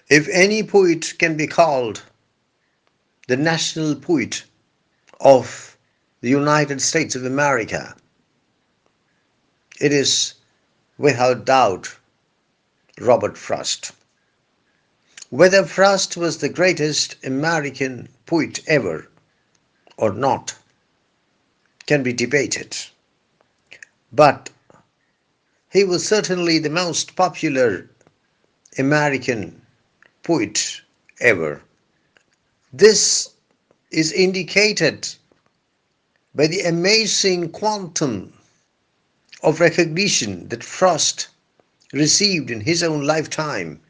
If any poet can be called the national poet of the United States of America, it is without doubt Robert Frost. Whether Frost was the greatest American poet ever or not can be debated, but he was certainly the most popular American poet ever. This is indicated by the amazing quantum of recognition that Frost received in his own lifetime.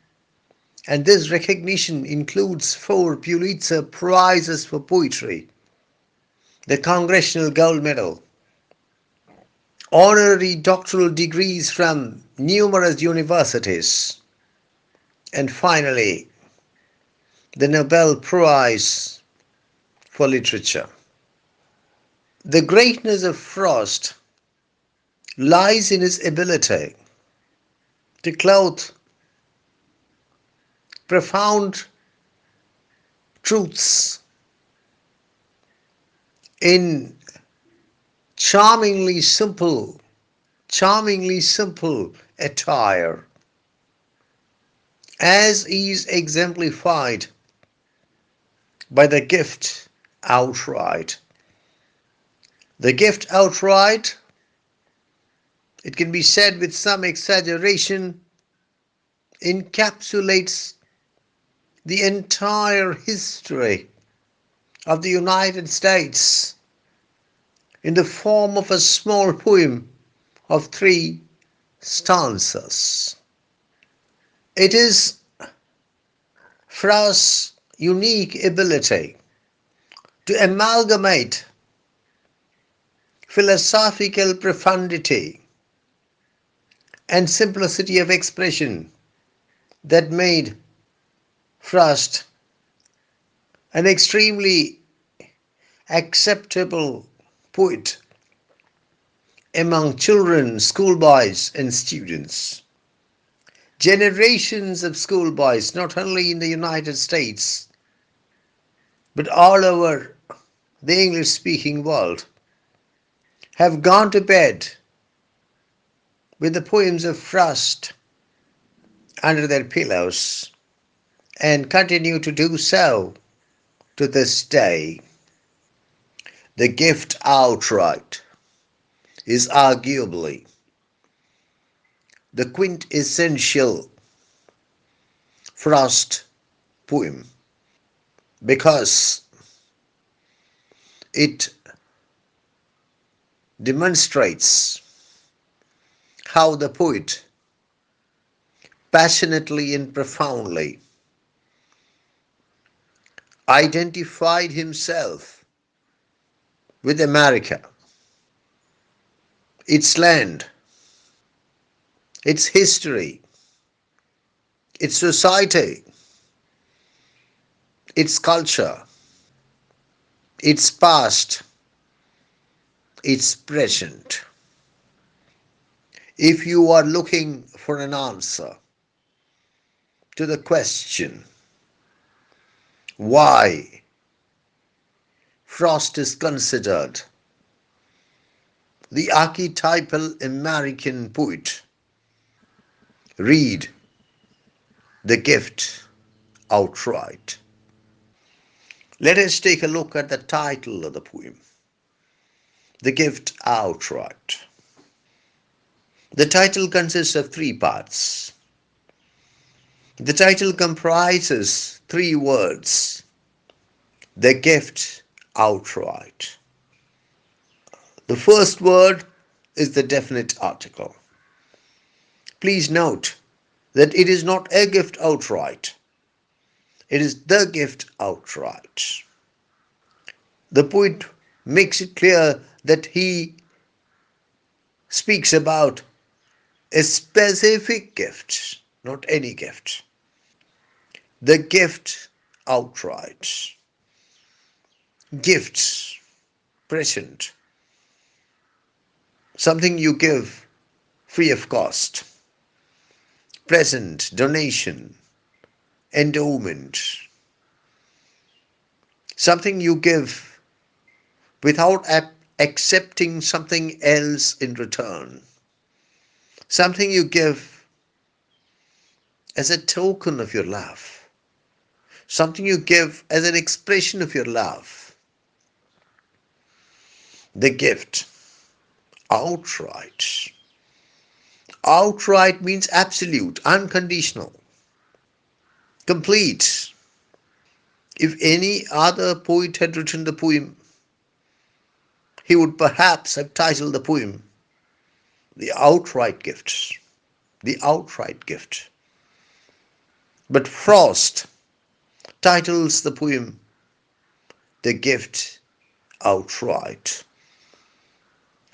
And this recognition includes 4 Pulitzer Prizes for Poetry, the Congressional Gold Medal, honorary doctoral degrees from numerous universities, and finally, the Nobel Prize for Literature. The greatness of Frost lies in his ability to clothe profound truths in charmingly simple attire, as is exemplified by the gift outright. The gift outright, it can be said with some exaggeration, encapsulates the entire history of the United States in the form of a small poem of 3 stanzas. It is Frost's unique ability to amalgamate philosophical profundity and simplicity of expression that made Frost an extremely acceptable poet among children, schoolboys, and students. Generations of schoolboys, not only in the United States, but all over the English-speaking world, have gone to bed with the poems of Frost under their pillows and continue to do so to this day. The gift outright is arguably the quintessential Frost poem because it demonstrates how the poet passionately and profoundly identified himself with America, its land, its history, its society, its culture, its past, its present. If you are looking for an answer to the question why Frost is considered the archetypal American poet, read The Gift outright. Let us take a look at the title of the poem, The Gift Outright. The title consists of 3 parts. The title comprises 3 words, the gift outright. The first word is the definite article. Please note that it is not a gift outright. It is the gift outright. The poet makes it clear that he speaks about a specific gift, not any gift. The gift outright. Gifts, present, something you give free of cost. Present, donation, endowment, something you give without accepting something else in return, something you give as a token of your love, something you give as an expression of your love. The gift, outright. Outright means absolute, unconditional, complete. If any other poet had written the poem, he would perhaps have titled the poem The Outright Gift. The Outright Gift. But Frost titles the poem The Gift Outright.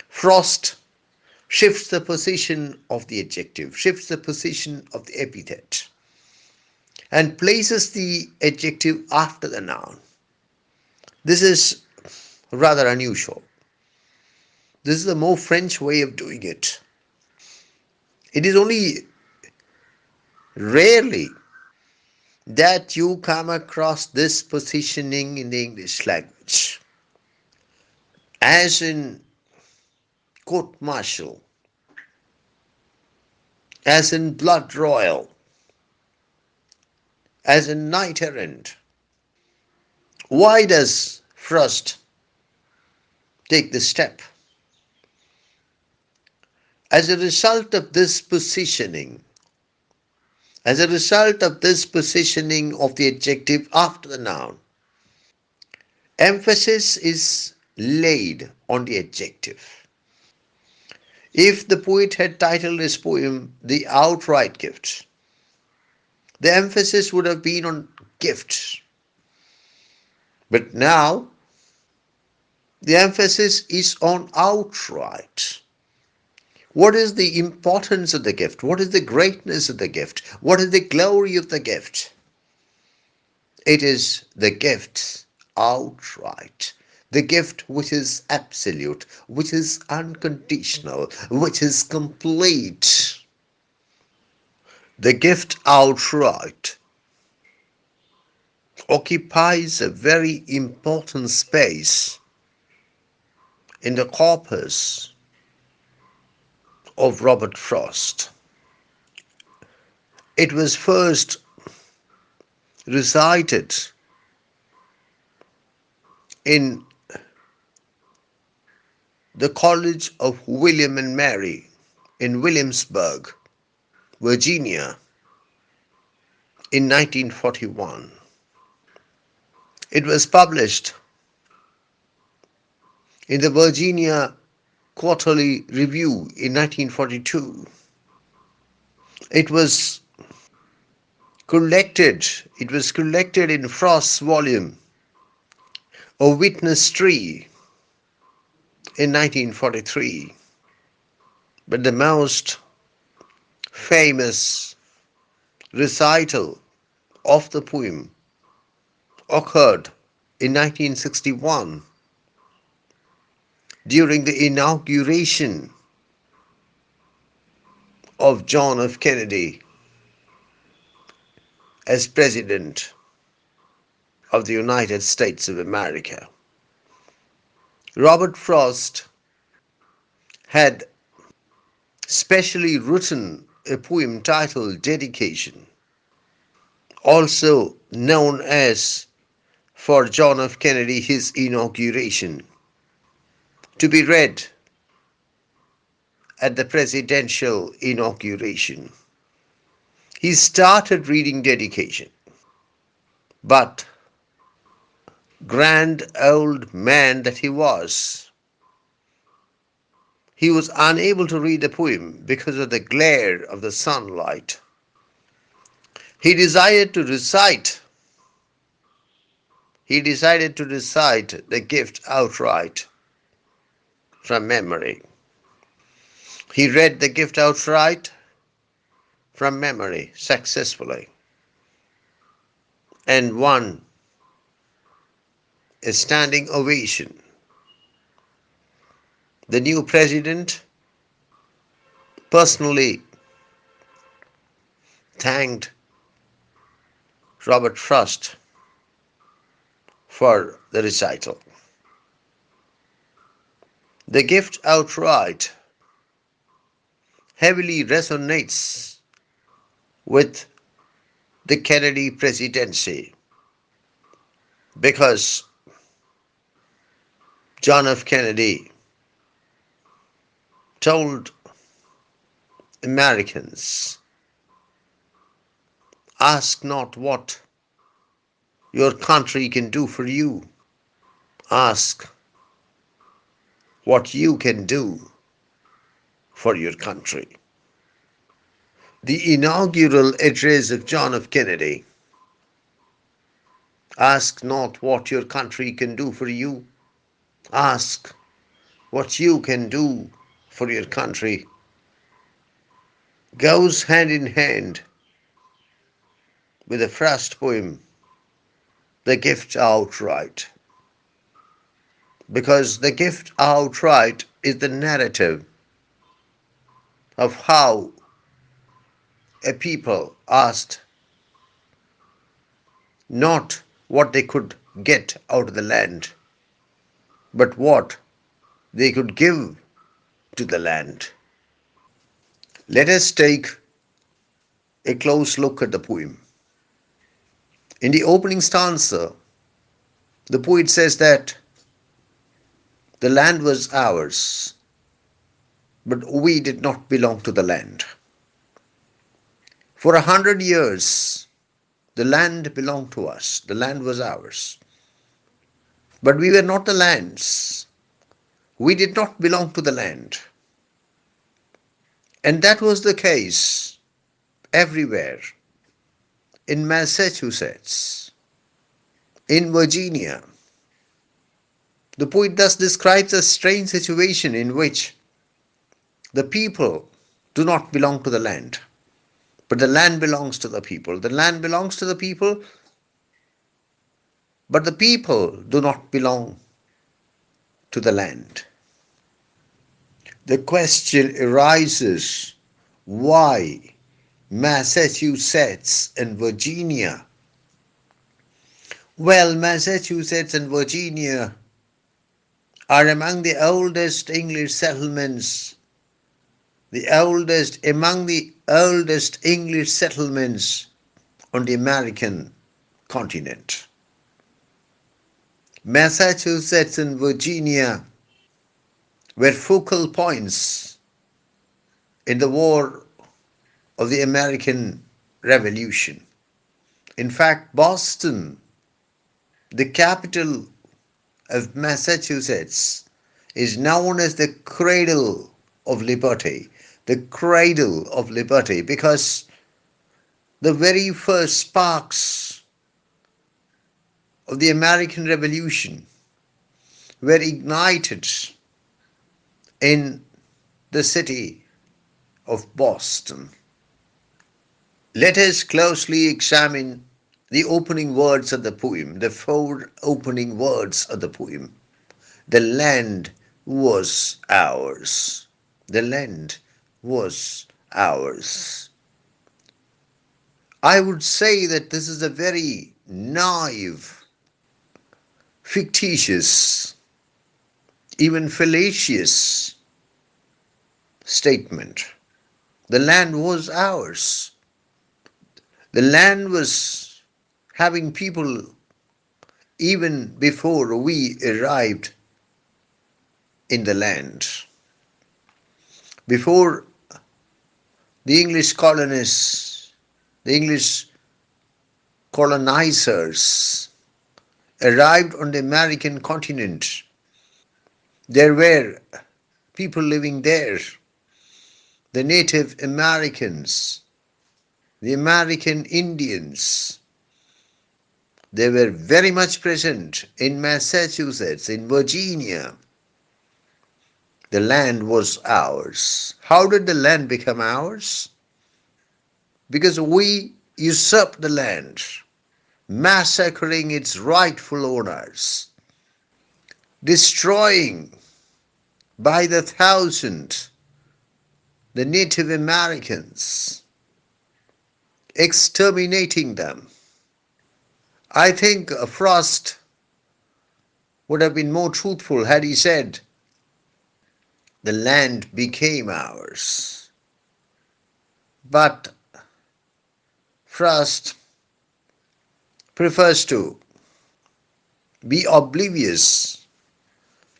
Frost shifts the position of the adjective, shifts the position of the epithet, and places the adjective after the noun. This is rather unusual. This is the more French way of doing it. It is only rarely that you come across this positioning in the English language. As in court martial, as in blood royal, as in knight errant. Why does Frost take this step? As a result of this positioning, as a result of this positioning of the adjective after the noun, emphasis is laid on the adjective. If the poet had titled his poem The Outright Gift, the emphasis would have been on gifts. But now, the emphasis is on outright. What is the importance of the gift? What is the greatness of the gift? What is the glory of the gift? It is the gift outright. The gift which is absolute, which is unconditional, which is complete. The gift outright occupies a very important space in the corpus of Robert Frost. It was first recited in the College of William and Mary in Williamsburg, Virginia, in 1941. It was published in the Virginia Quarterly Review in 1942. It was collected in Frost's volume, A Witness Tree, in 1943. But the most famous recital of the poem occurred in 1961 during the inauguration of John F. Kennedy as President of the United States of America. Robert Frost had specially written a poem titled Dedication, also known as For John F. Kennedy, His Inauguration, to be read at the presidential inauguration. He started reading Dedication, but grand old man that he was unable to read the poem because of the glare of the sunlight. He decided to recite the gift outright from memory. He read the gift outright from memory successfully and won a standing ovation. The new president personally thanked Robert Frost for the recital. The gift outright heavily resonates with the Kennedy presidency because John F. Kennedy told Americans, ask not what your country can do for you, ask what you can do for your country. The inaugural address of John F. Kennedy, ask not what your country can do for you, ask what you can do for your country, goes hand in hand with the first poem, The Gift Outright. Because the gift outright is the narrative of how a people asked not what they could get out of the land, but what they could give to the land. Let us take a close look at the poem. In the opening stanza, the poet says that the land was ours, but we did not belong to the land. For 100 years, the land belonged to us. The land was ours. But we were not the land's. We did not belong to the land. And that was the case everywhere. In Massachusetts, in Virginia. The poet thus describes a strange situation in which the people do not belong to the land, but the land belongs to the people. The land belongs to the people, but the people do not belong to the land. The question arises, why Massachusetts and Virginia? Well, Massachusetts and Virginia are among the oldest English settlements, among the oldest English settlements on the American continent. Massachusetts and Virginia were focal points in the war of the American Revolution. In fact, Boston, the capital of Massachusetts, is known as the cradle of liberty. The cradle of liberty, because the very first sparks of the American Revolution were ignited in the city of Boston. Let us closely examine the opening words of the poem, the 4 opening words of the poem. The land was ours. The land was ours. I would say that this is a very naive, fictitious, even fallacious statement. The land was ours. The land was having people even before we arrived in the land. Before the English colonists, the English colonizers arrived on the American continent, there were people living there, the Native Americans, the American Indians. They were very much present in Massachusetts, in Virginia. The land was ours. How did the land become ours? Because we usurped the land, massacring its rightful owners, destroying by the thousand the Native Americans, exterminating them, I think Frost would have been more truthful had he said, the land became ours. But Frost prefers to be oblivious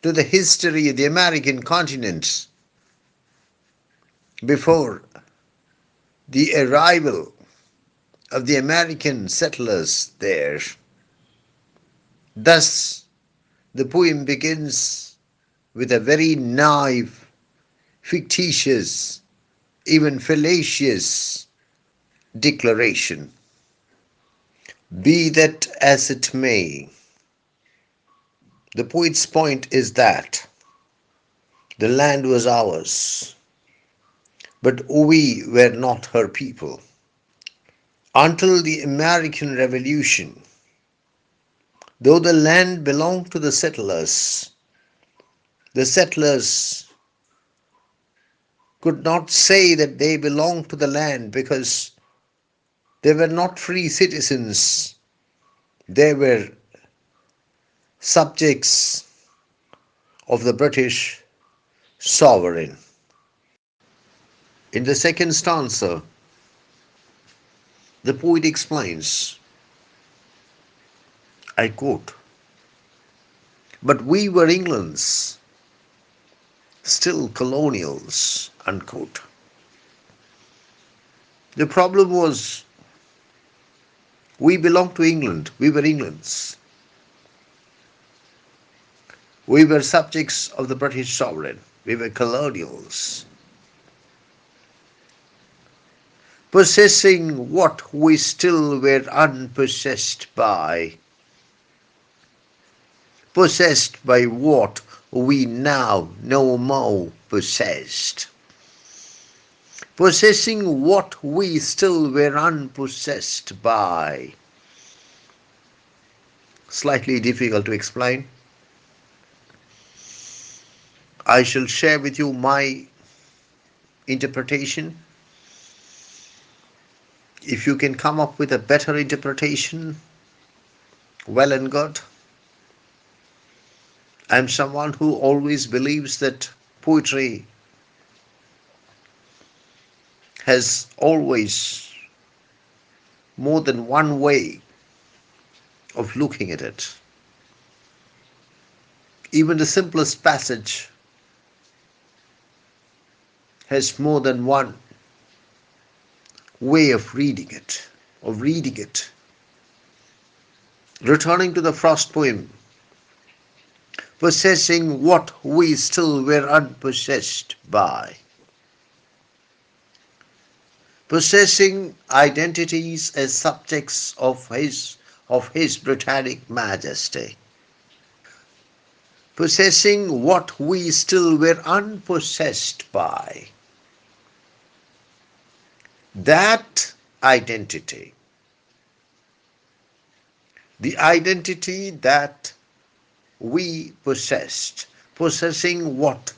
to the history of the American continent before the arrival of the American settlers there. Thus, the poem begins with a very naive, fictitious, even fallacious declaration. Be that as it may, the poet's point is that the land was ours, but we were not her people. Until the American Revolution, though the land belonged to the settlers could not say that they belonged to the land because they were not free citizens. They were subjects of the British sovereign. In the second stanza, the poet explains, I quote, but we were England's, still colonials, unquote. The problem was we belonged to England, we were England's. We were subjects of the British sovereign, we were colonials, possessing what we still were unpossessed by, possessed by what we now no more possessed, possessing what we still were unpossessed by. Slightly difficult to explain. I shall share with you my interpretation. If you can come up with a better interpretation, well and good. I'm someone who always believes that poetry has always more than one way of looking at it. Even the simplest passage has more than one way of reading it, Returning to the Frost poem, possessing what we still were unpossessed by, possessing identities as subjects of his Britannic Majesty, possessing what we still were unpossessed by. That identity, the identity that we possessed, possessing what?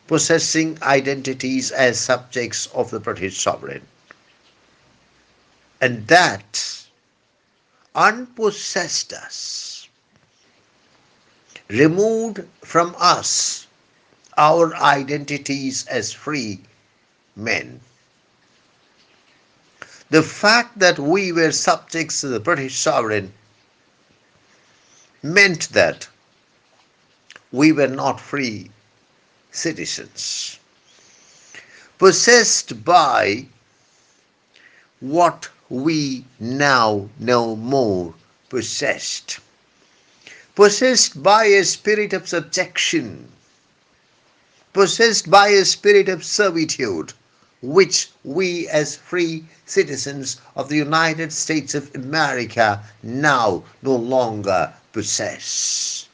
Possessing identities as subjects of the British sovereign. And that unpossessed us, removed from us our identities as free men. The fact that we were subjects to the British sovereign meant that we were not free citizens, possessed by what we now no more possessed, possessed by a spirit of subjection, possessed by a spirit of servitude, which we as free citizens of the United States of America now no longer possess.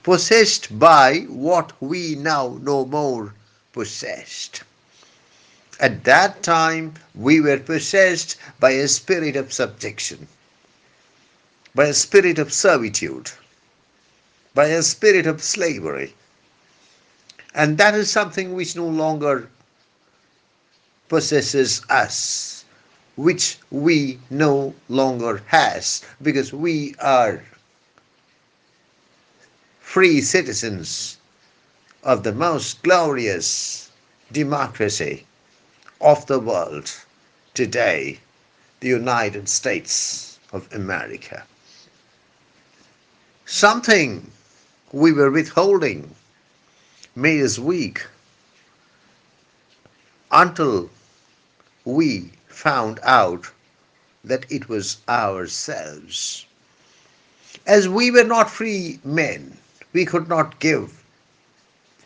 Possessed by what we now no more possessed. At that time, we were possessed by a spirit of subjection, by a spirit of servitude, by a spirit of slavery. And that is something which no longer possesses us. which we no longer has, because we are free citizens of the most glorious democracy of the world today, the United States of America. Something we were withholding made us weak until we found out that it was ourselves. As we were not free men, we could not give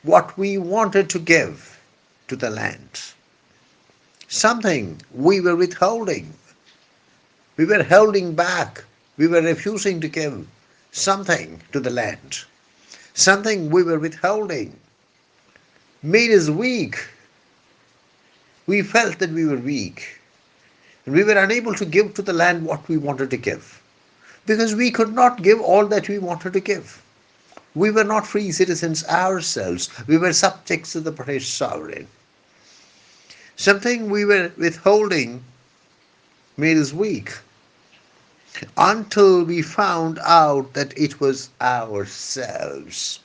what we wanted to give to the land. Something we were withholding. We were holding back. We were refusing to give something to the land. Something we were withholding made us weak. We felt that we were weak. And we were unable to give to the land what we wanted to give. Because we could not give all that we wanted to give. We were not free citizens ourselves. We were subjects to the British sovereign. Something we were withholding made us weak until we found out that it was ourselves.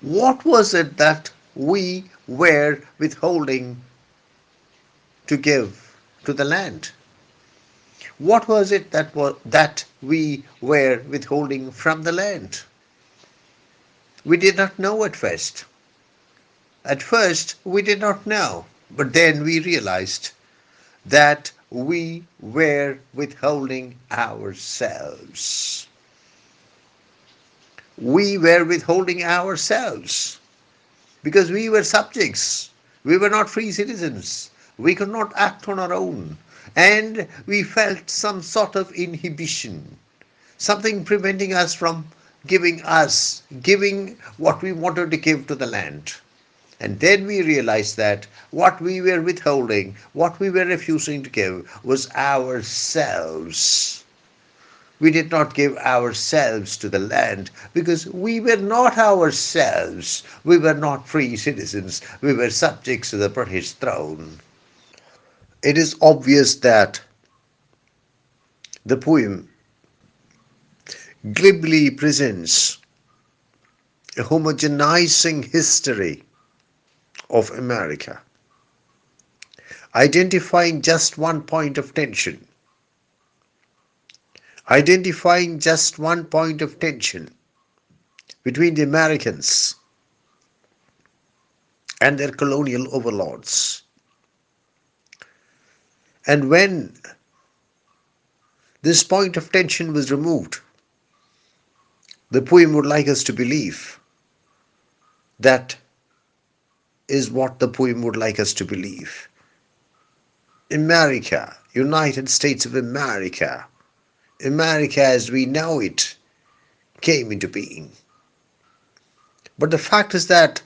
What was it that we were withholding to give to the land? What was it that we were withholding from the land? We did not know at first. At first, we did not know, but then we realized that we were withholding ourselves. We were withholding ourselves because we were subjects. We were not free citizens. We could not act on our own. And we felt some sort of inhibition, something preventing us from giving what we wanted to give to the land. And then we realized that what we were withholding, what we were refusing to give was ourselves. We did not give ourselves to the land because we were not ourselves. We were not free citizens. We were subjects to the British throne. It is obvious that the poem glibly presents a homogenizing history of America, identifying just one point of tension, between the Americans and their colonial overlords. And when this point of tension was removed, the poem would like us to believe that is what the poem would like us to believe. America, United States of America, America as we know it, came into being. But the fact is that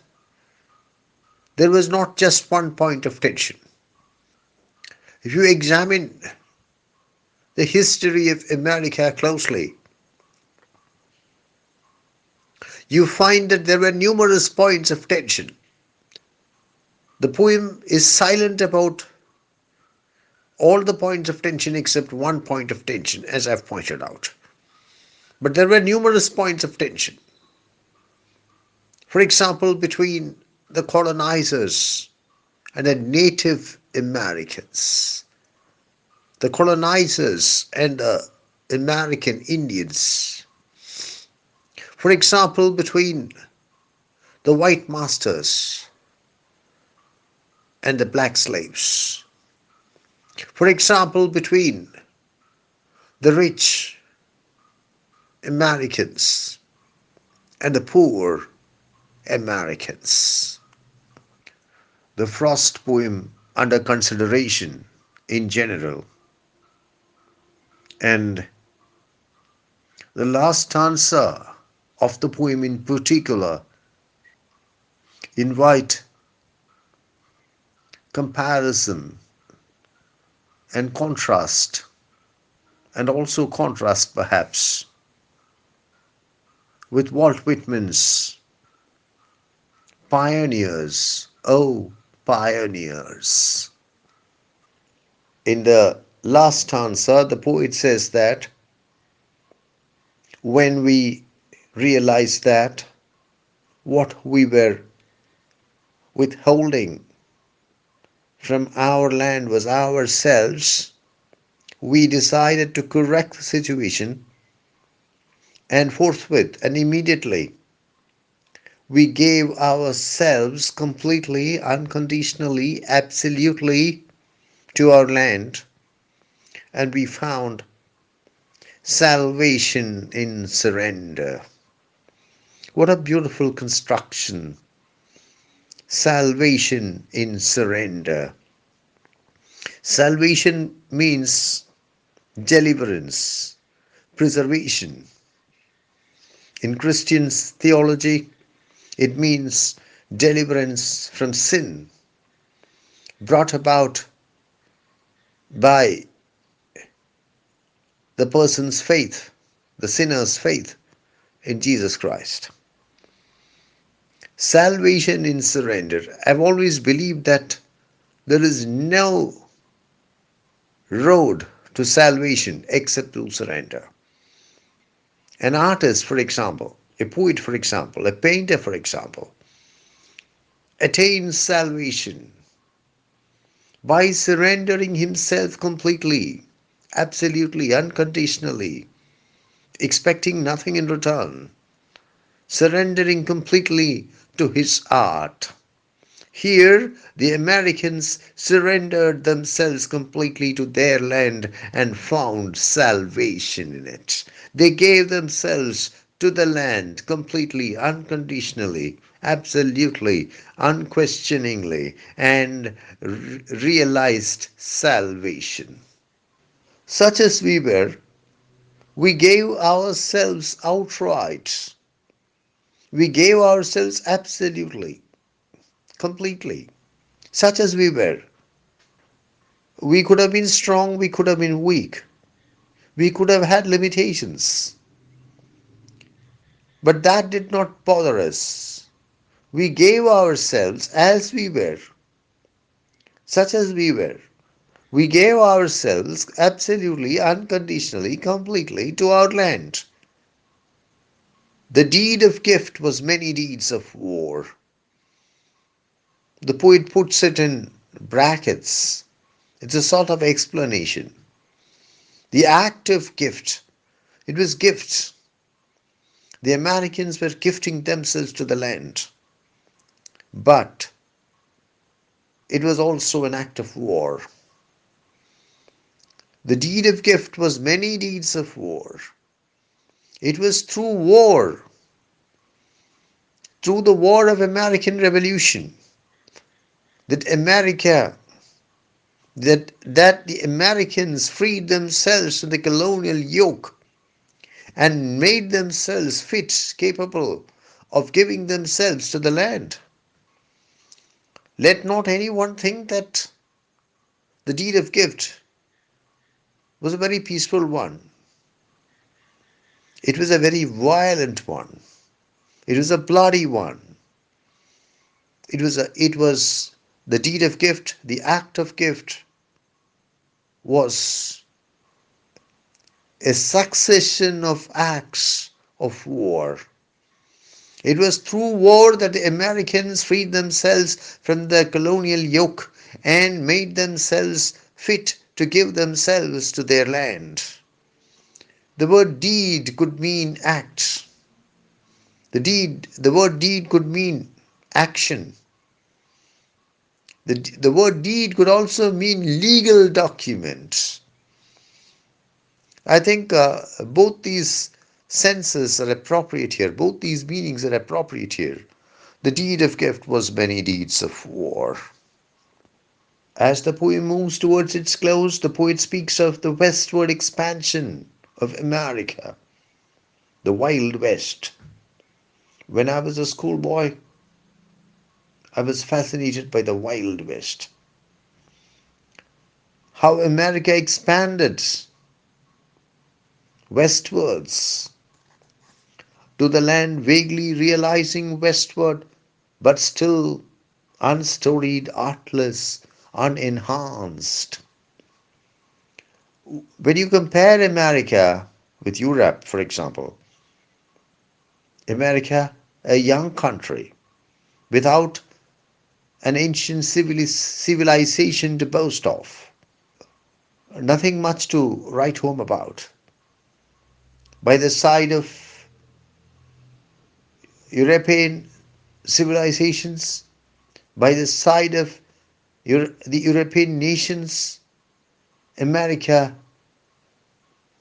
there was not just one point of tension. If you examine the history of America closely, you find that there were numerous points of tension. The poem is silent about all the points of tension except one point of tension, as I've pointed out. But there were numerous points of tension. For example, between the colonizers and the Native Americans, the colonizers and the American Indians. For example, between the white masters and the black slaves. For example, between the rich Americans and the poor Americans. The Frost poem under consideration in general, and the last stanza of the poem in particular invite comparison and contrast, and also contrast perhaps with Walt Whitman's Pioneers, oh pioneers. In the last stanza, the poet says that when we realized that what we were withholding from our land was ourselves, we decided to correct the situation, and forthwith and immediately we gave ourselves completely, unconditionally, absolutely to our land, and we found salvation in surrender. What a beautiful construction! Salvation in surrender. Salvation means deliverance, preservation. In Christian theology, it means deliverance from sin, brought about by the person's faith, the sinner's faith in Jesus Christ. Salvation in surrender. I've always believed that there is no road to salvation except through surrender. An artist, for example, a poet, for example, a painter, for example, attains salvation by surrendering himself completely, absolutely, unconditionally, expecting nothing in return, surrendering completely to his art. Here, the Americans surrendered themselves completely to their land and found salvation in it. They gave themselves to the land completely, unconditionally, absolutely, unquestioningly, and realized salvation. Such as we gave ourselves outright. We gave ourselves absolutely, completely. Such as we were. We could have been strong, we could have been weak, we could have had limitations, but that did not bother us. We gave ourselves as we were, such as we were. We gave ourselves absolutely, unconditionally, completely to our land. The deed of gift was many deeds of war. The poet puts it in brackets. It's a sort of explanation. The act of gift, it was gifts. The Americans were gifting themselves to the land. But it was also an act of war. The deed of gift was many deeds of war. It was through war, through the war of American Revolution, that the Americans freed themselves from the colonial yoke and made themselves fit, capable of giving themselves to the land. Let not anyone think that the deed of gift was a very peaceful one. It was a very violent one. It was a bloody one. It was the deed of gift, the act of gift was a succession of acts of war. It was through war that the Americans freed themselves from the colonial yoke and made themselves fit to give themselves to their land. The word deed could mean act. The word deed could mean action. The word deed could also mean legal document. I think both these senses are appropriate here. Both these meanings are appropriate here. The deed of gift was many deeds of war. As the poem moves towards its close, the poet speaks of the westward expansion of America, the Wild West. When I was a schoolboy, I was fascinated by the Wild West. How America expanded westwards to the land vaguely realizing westward, but still unstoried, artless, unenhanced. When you compare America with Europe, for example, America, a young country without an ancient civilization to boast of, nothing much to write home about. By the side of European civilizations, by the side of the European nations, America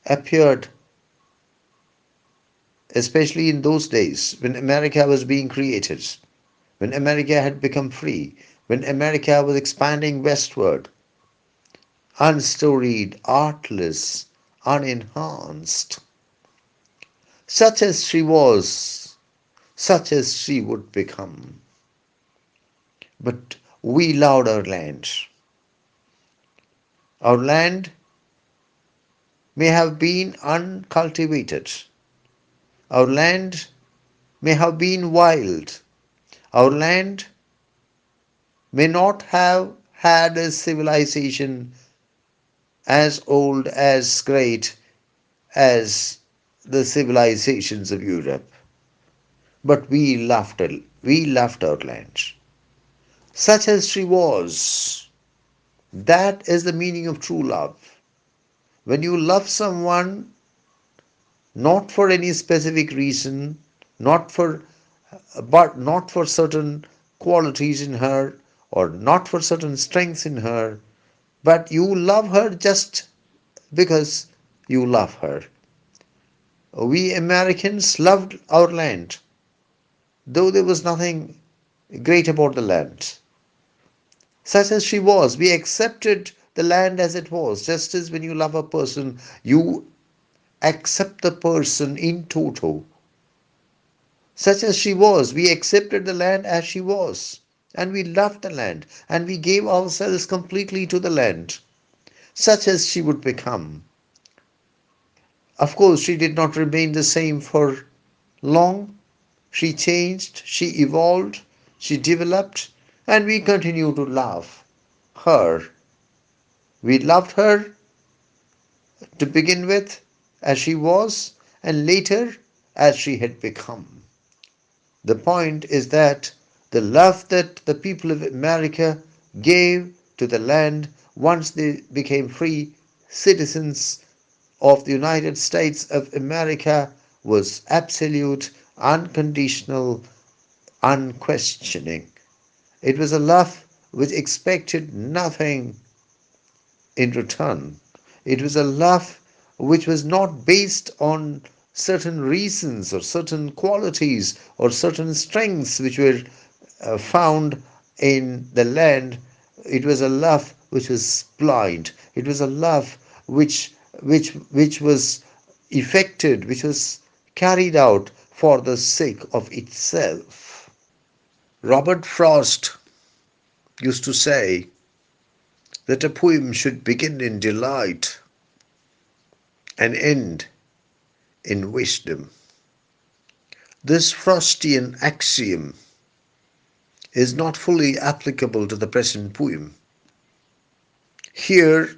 appeared, especially in those days when America was being created, when America had become free, when America was expanding westward, unstoried, artless, unenhanced, such as she was, such as she would become. But we loved our land. Our land may have been uncultivated. Our land may have been wild. Our land may not have had a civilization as old, as great as the civilizations of Europe. But we loved our land. Such as she was. That is the meaning of true love. When you love someone not for any specific reason, not for not for certain qualities in her or not for certain strengths in her, but you love her just because you love her. We Americans loved our land, though there was nothing great about the land. Such as she was, we accepted the land as it was, just as when you love a person, you accept the person in toto. Such as she was, we accepted the land as she was, and we loved the land, and we gave ourselves completely to the land, such as she would become. Of course, she did not remain the same for long. She changed, she evolved, she developed, and we continue to love her. We loved her to begin with as she was, and later as she had become. The point is that the love that the people of America gave to the land once they became free citizens of the United States of America was absolute, unconditional, unquestioning. It was a love which expected nothing in return. It was a love which was not based on certain reasons or certain qualities or certain strengths which were found in the land. It was a love which was blind. It was a love which was effected, which was carried out for the sake of itself. Robert Frost used to say that a poem should begin in delight and end in wisdom. This Frostian axiom is not fully applicable to the present poem. Here,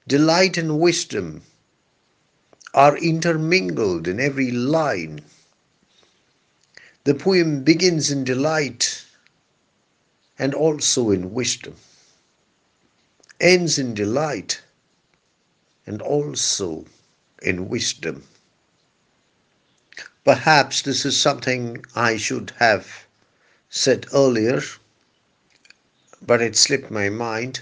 delight and wisdom are intermingled in every line. The poem begins in delight and also in wisdom, ends in delight and also in wisdom. Perhaps this is something I should have said earlier, but it slipped my mind.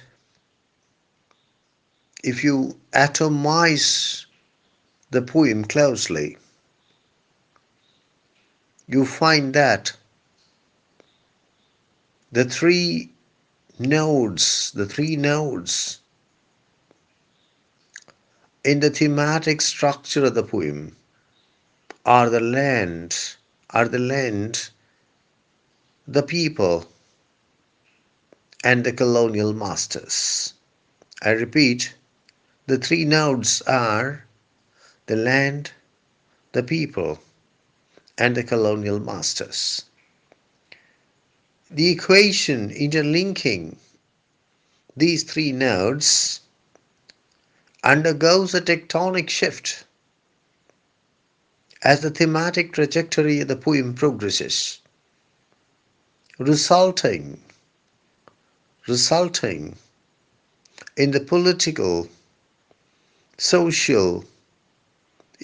If you atomize the poem closely, you find that the three nodes in the thematic structure of the poem are the land, the people, and the colonial masters. I repeat, the three nodes are the land, the people, and the colonial masters. The equation interlinking these three nodes undergoes a tectonic shift as the thematic trajectory of the poem progresses, resulting resulting in the political, social,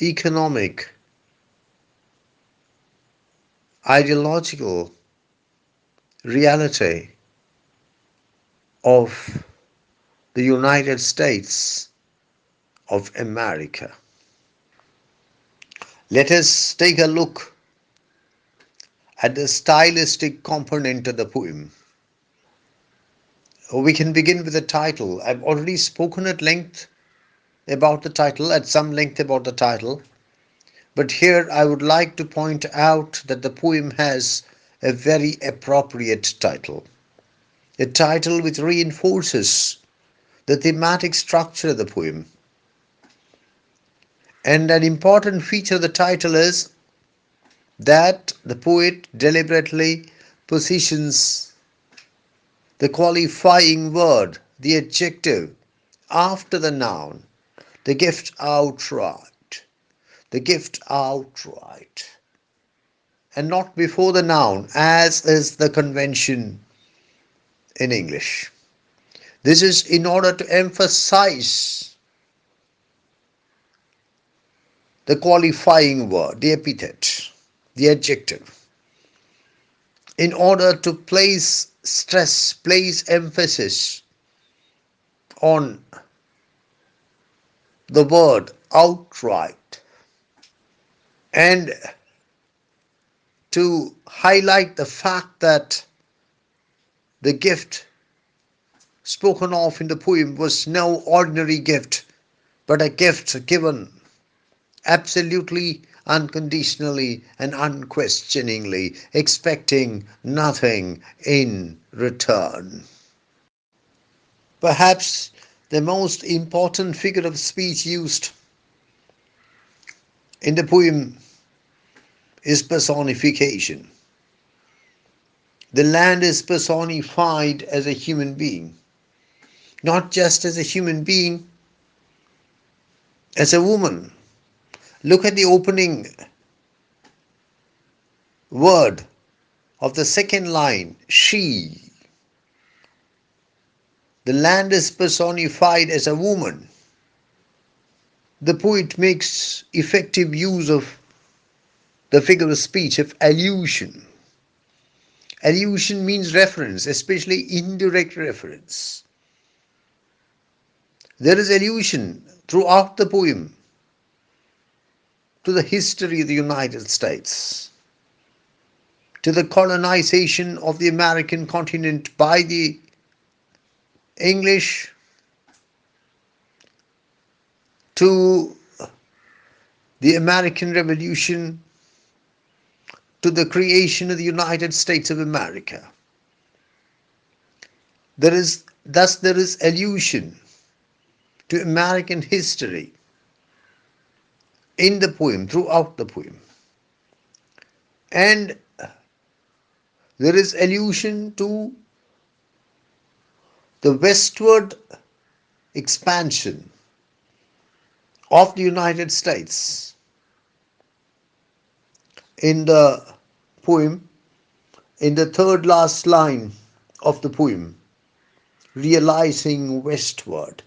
economic, ideological reality of the United States of America. Let us take a look at the stylistic component of the poem. We can begin with the title. I've already spoken at some length about the title, but here I would like to point out that the poem has a very appropriate title. A title which reinforces the thematic structure of the poem. And an important feature of the title is that the poet deliberately positions the qualifying word, the adjective, after the noun, the gift outright, the gift outright, and not before the noun, as is the convention in English. This is in order to emphasize the qualifying word, the epithet, the adjective, in order to place stress, place emphasis on the word outright, and to highlight the fact that the gift spoken of in the poem was no ordinary gift, but a gift given absolutely, unconditionally, and unquestioningly, expecting nothing in return. Perhaps the most important figure of speech used in the poem is personification. The land is personified as a human being, not just as a human being, as a woman. Look at the opening word of the second line, she. The land is personified as a woman. The poet makes effective use of the figure of speech of allusion. Allusion means reference, especially indirect reference. There is allusion throughout the poem to the history of the United States, to the colonization of the American continent by the English, to the American Revolution, to the creation of the United States of America. There is allusion to American history in the poem, throughout the poem. And there is allusion to the westward expansion of the United States in the poem, in the third last line of the poem, realizing westward.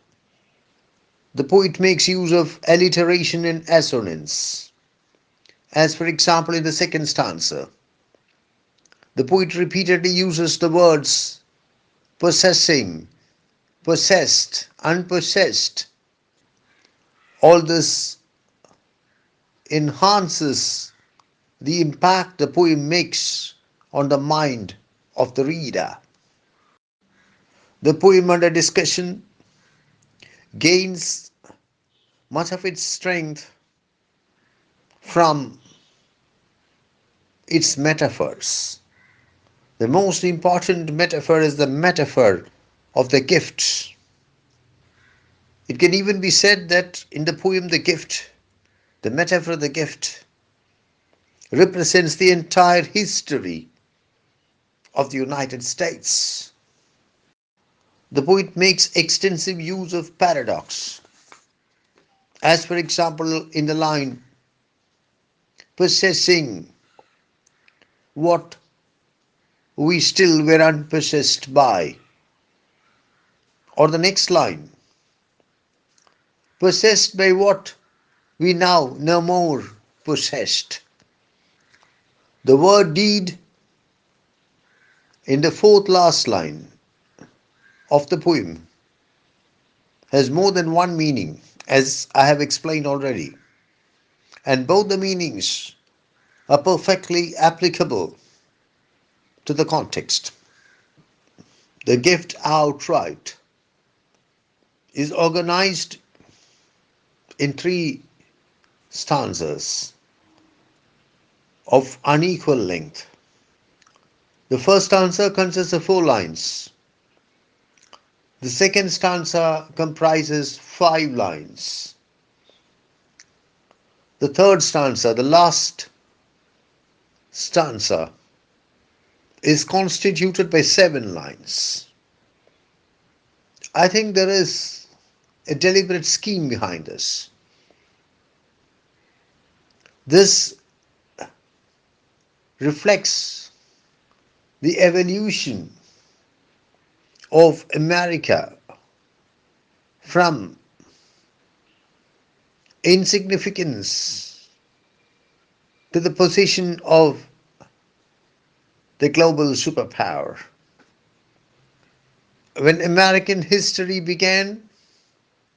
The poet makes use of alliteration and assonance, as for example in the second stanza. The poet repeatedly uses the words possessing, possessed, unpossessed. All this enhances the impact the poem makes on the mind of the reader. The poem under discussion gains much of its strength from its metaphors. The most important metaphor is the metaphor of the gifts. It can even be said that in the poem the gift, the metaphor of the gift, represents the entire history of the United States. The poet makes extensive use of paradox. As for example, in the line, possessing what we still were unpossessed by. Or the next line, possessed by what we now no more possessed. The word deed in the fourth last line of the poem has more than one meaning, as I have explained already, and both the meanings are perfectly applicable to the context. The gift outright is organized in three stanzas of unequal length. The first stanza consists of 4 lines. The second stanza comprises 5 lines. The third stanza, the last stanza, is constituted by 7 lines. I think there is a deliberate scheme behind this. This reflects the evolution of America from insignificance to the position of the global superpower. When American history began,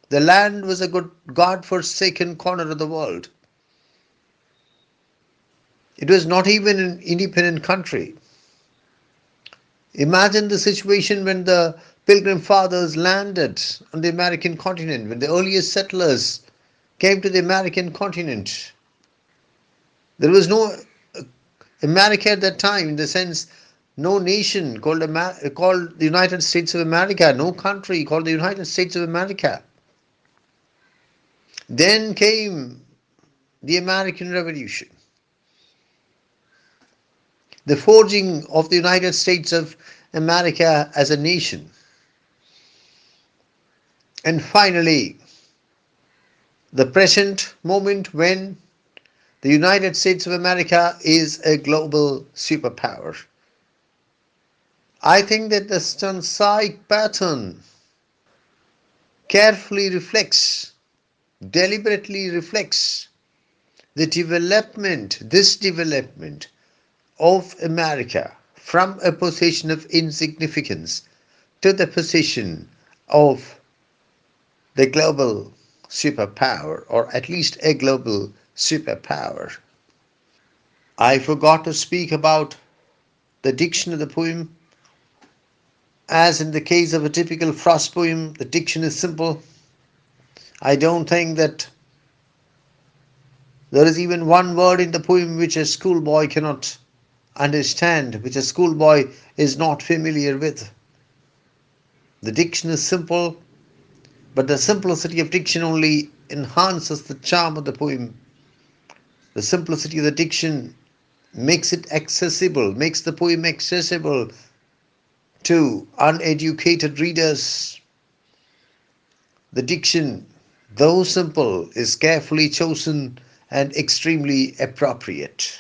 the land was a God-forsaken corner of the world. It was not even an independent country. Imagine the situation when the Pilgrim Fathers landed on the American continent, when the earliest settlers came to the American continent. There was no America at that time, in the sense, no nation called the United States of America, no country called the United States of America. Then came the American Revolution, the forging of the United States of America as a nation. And finally, the present moment when the United States of America is a global superpower. I think that the stanzaic pattern carefully reflects, deliberately reflects this development of America from a position of insignificance to the position of the global superpower, or at least a global superpower. I forgot to speak about the diction of the poem. As in the case of a typical Frost poem, the diction is simple. I don't think that there is even one word in the poem which a schoolboy cannot understand, which a schoolboy is not familiar with. The diction is simple, but the simplicity of diction only enhances the charm of the poem. The simplicity of the diction makes it accessible, makes the poem accessible to uneducated readers. The diction, though simple, is carefully chosen and extremely appropriate.